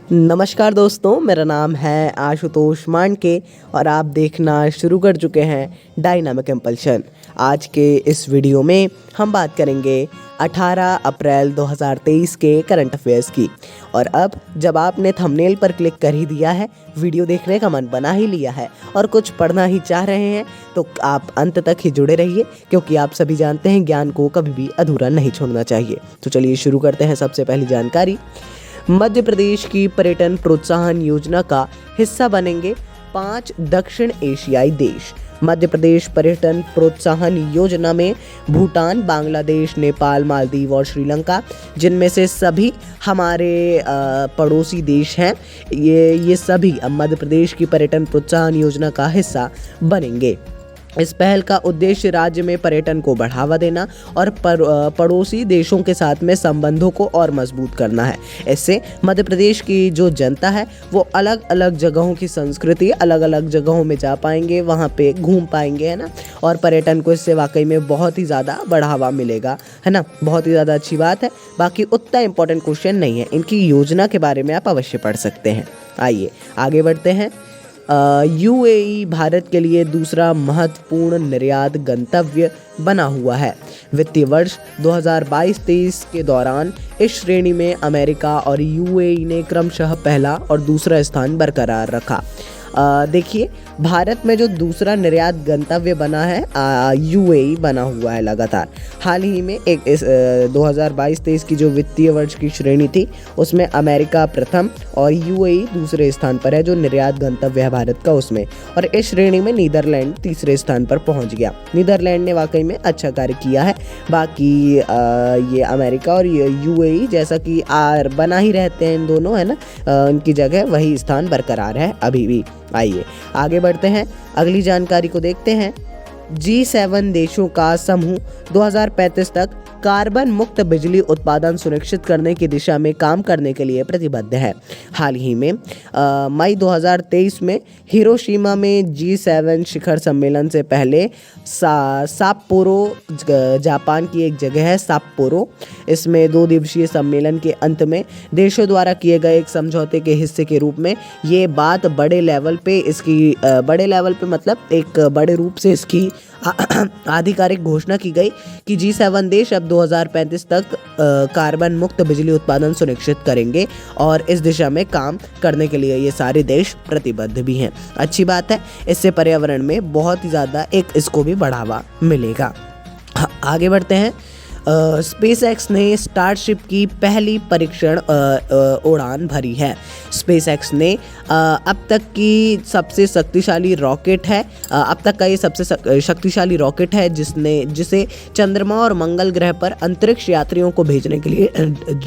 नमस्कार दोस्तों, मेरा नाम है आशुतोष मांडके और आप देखना शुरू कर चुके हैं डायनामिक इम्पल्शन। आज के इस वीडियो में हम बात करेंगे 18 अप्रैल 2023 के करंट अफेयर्स की। और अब जब आपने थंबनेल पर क्लिक कर ही दिया है, वीडियो देखने का मन बना ही लिया है और कुछ पढ़ना ही चाह रहे हैं, तो आप अंत तक ही जुड़े रहिए, क्योंकि आप सभी जानते हैं ज्ञान को कभी भी अधूरा नहीं छोड़ना चाहिए। तो चलिए शुरू करते हैं। सबसे पहली जानकारी, मध्य प्रदेश की पर्यटन प्रोत्साहन योजना का हिस्सा बनेंगे 5 दक्षिण एशियाई देश। मध्य प्रदेश पर्यटन प्रोत्साहन योजना में भूटान, बांग्लादेश, नेपाल, मालदीव और श्रीलंका, जिनमें से सभी हमारे पड़ोसी देश हैं, ये सभी अब मध्य प्रदेश की पर्यटन प्रोत्साहन योजना का हिस्सा बनेंगे। इस पहल का उद्देश्य राज्य में पर्यटन को बढ़ावा देना और पड़ोसी देशों के साथ में संबंधों को और मजबूत करना है। इससे मध्य प्रदेश की जो जनता है वो अलग अलग जगहों की संस्कृति, अलग अलग जगहों में जा पाएंगे, वहाँ पे घूम पाएंगे, है ना। और पर्यटन को इससे वाकई में बहुत ही ज़्यादा बढ़ावा मिलेगा, है ना। बहुत ही ज़्यादा अच्छी बात है। बाकी उतना इम्पोर्टेंट क्वेश्चन नहीं है, इनकी योजना के बारे में आप अवश्य पढ़ सकते हैं। आइए आगे बढ़ते हैं। यूएई भारत के लिए दूसरा महत्वपूर्ण निर्यात गंतव्य बना हुआ है। वित्तीय वर्ष 2022-23 के दौरान इस श्रेणी में अमेरिका और यूएई ने क्रमशः पहला और दूसरा स्थान बरकरार रखा। देखिए, भारत में जो दूसरा निर्यात गंतव्य बना है, यूएई बना हुआ है लगातार। हाल ही में 2022-23 की जो वित्तीय वर्ष की श्रेणी थी, उसमें अमेरिका प्रथम और यूएई दूसरे स्थान पर है, जो निर्यात गंतव्य है भारत का उसमें। और इस श्रेणी में नीदरलैंड तीसरे स्थान पर पहुंच गया। नीदरलैंड ने वाकई में अच्छा कार्य किया है। बाकी ये अमेरिका और यूएई जैसा कि बना ही रहते हैं इन दोनों, है ना, इनकी जगह वही स्थान बरकरार है अभी भी। आइए आगे बढ़ते हैं, अगली जानकारी को देखते हैं। G7 देशों का समूह 2035 तक कार्बन मुक्त बिजली उत्पादन सुनिश्चित करने की दिशा में काम करने के लिए प्रतिबद्ध है। हाल ही में मई 2023 में हिरोशिमा में G7 शिखर सम्मेलन से पहले साप्पोरो, जापान की एक जगह है साप्पोरो, इसमें 2 दिवसीय सम्मेलन के अंत में देशों द्वारा किए गए एक समझौते के हिस्से के रूप में ये बात बड़े लेवल पे मतलब एक बड़े रूप से इसकी आधिकारिक घोषणा की गई कि G7 देश अब 2035 तक कार्बन मुक्त बिजली उत्पादन सुनिश्चित करेंगे और इस दिशा में काम करने के लिए ये सारे देश प्रतिबद्ध भी हैं। अच्छी बात है, इससे पर्यावरण में बहुत ही ज़्यादा इसको भी बढ़ावा मिलेगा। आगे बढ़ते हैं। स्पेसएक्स ने स्टारशिप की पहली परीक्षण उड़ान भरी है। स्पेसएक्स ने अब तक की सबसे शक्तिशाली रॉकेट है, अब तक का ये सबसे शक्तिशाली रॉकेट है जिसे चंद्रमा और मंगल ग्रह पर अंतरिक्ष यात्रियों को भेजने के लिए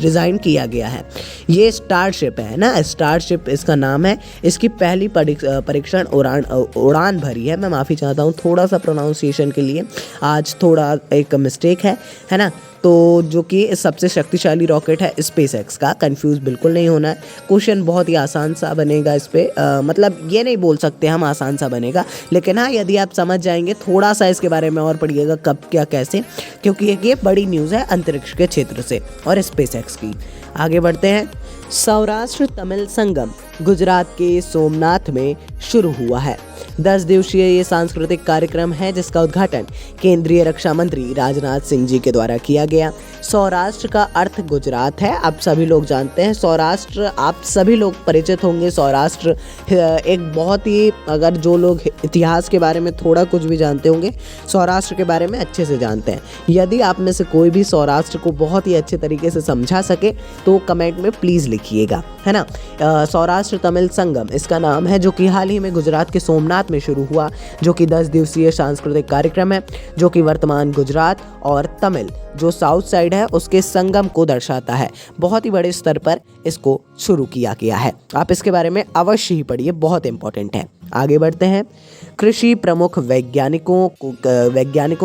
डिज़ाइन किया गया है। ये स्टारशिप है ना, स्टारशिप इसका नाम है। इसकी पहली परीक्षण उड़ान भरी है। मैं माफ़ी चाहता हूँ थोड़ा सा प्रोनाउंसिएशन के लिए, आज थोड़ा एक मिस्टेक है ना। तो जो कि सबसे शक्तिशाली रॉकेट है स्पेसएक्स का, कंफ्यूज बिल्कुल नहीं होना है। क्वेश्चन बहुत ही आसान सा बनेगा इस पे, मतलब ये नहीं बोल सकते हम आसान सा बनेगा, लेकिन हाँ, यदि आप समझ जाएंगे, थोड़ा सा इसके बारे में और पढ़िएगा कब क्या कैसे, क्योंकि ये बड़ी न्यूज़ है अंतरिक्ष के क्षेत्र से और स्पेसएक्स की। आगे बढ़ते हैं। सौराष्ट्र तमिल संगम गुजरात के सोमनाथ में शुरू हुआ है। 10 दिवसीय ये सांस्कृतिक कार्यक्रम है जिसका उद्घाटन केंद्रीय रक्षा मंत्री राजनाथ सिंह जी के द्वारा किया गया। सौराष्ट्र का अर्थ गुजरात है, आप सभी लोग जानते हैं। सौराष्ट्र, आप सभी लोग परिचित होंगे। सौराष्ट्र एक बहुत ही, अगर जो लोग इतिहास के बारे में थोड़ा कुछ भी जानते होंगे, सौराष्ट्र के बारे में अच्छे से जानते हैं। यदि आप में से कोई भी सौराष्ट्र को बहुत ही अच्छे तरीके से समझा सके तो कमेंट में प्लीज़ लिखिएगा, है ना। सौराष्ट्र तमिल संगम इसका नाम है, जो कि हाल ही में गुजरात के सोमनाथ में शुरू हुआ, जो कि 10 दिवसीय सांस्कृतिक कार्यक्रम है, जो कि वर्तमान गुजरात और तमिल जो साउथ साइड है उसके संगम को दर्शाता है। बहुत ही बड़े स्तर पर इसको शुरू किया गया है। आप इसके बारे में अवश्य ही पढ़िए, बहुत इंपॉर्टेंट है। आगे बढ़ते हैं। कृषि प्रमुख वैज्ञानिकों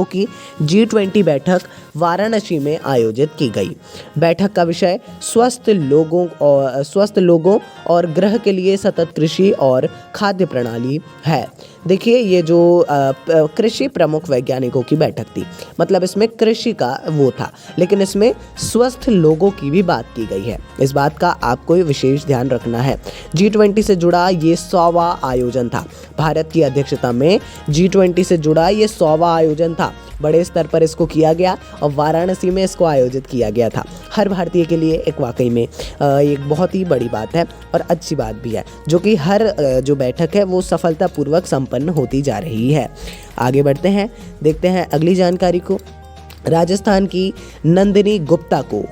की G20 बैठक वाराणसी में आयोजित की गई। बैठक का विषय स्वस्थ लोगों और ग्रह के लिए सतत कृषि और खाद्य प्रणाली है। देखिए ये जो कृषि प्रमुख वैज्ञानिकों की बैठक थी, मतलब इसमें कृषि का वो था, लेकिन इसमें स्वस्थ लोगों की भी बात की गई है। इस बात का आपको विशेष ध्यान रखना है। G20 से जुड़ा ये 100वां आयोजन था। भारत की अध्यक्षता में G20 से जुड़ा ये 100वां आयोजन था। बड़े स्तर पर इसको किया गया और वाराणसी में इसको आयोजित किया गया था। हर भारतीय के लिए एक वाकई में एक बहुत ही बड़ी बात है और अच्छी बात भी है, जो कि हर जो बैठक है वो सफलतापूर्वक संपन्न होती जा रही है। आगे बढ़ते हैं, देखते हैं अगली जानकारी को। राजस्थान की नंदिनी गुप्ता को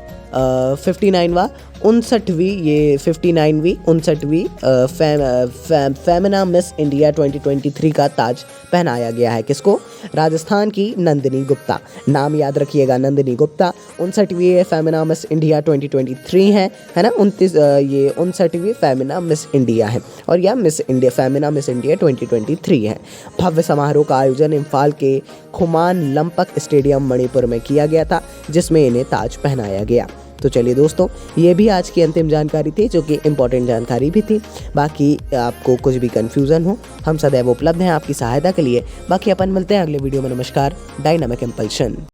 59वीं फेमिना मिस इंडिया 2023 का ताज पहनाया गया है। किसको? राजस्थान की नंदिनी गुप्ता। नाम याद रखिएगा, नंदिनी गुप्ता। 59वीं फेमिना मिस इंडिया 2023 है ना। 59वीं फेमिना मिस इंडिया है और यह फेमिना मिस इंडिया 2023 है। भव्य समारोह का आयोजन इम्फाल के खुमान लंपक स्टेडियम मणिपुर में किया गया था, जिसमें इन्हें ताज पहनाया गया। तो चलिए दोस्तों, ये भी आज की अंतिम जानकारी थी, जो कि इम्पोर्टेंट जानकारी भी थी। बाकी आपको कुछ भी कन्फ्यूज़न हो, हम सदैव उपलब्ध हैं आपकी सहायता के लिए। बाकी अपन मिलते हैं अगले वीडियो में। नमस्कार। Dynamic impulsion.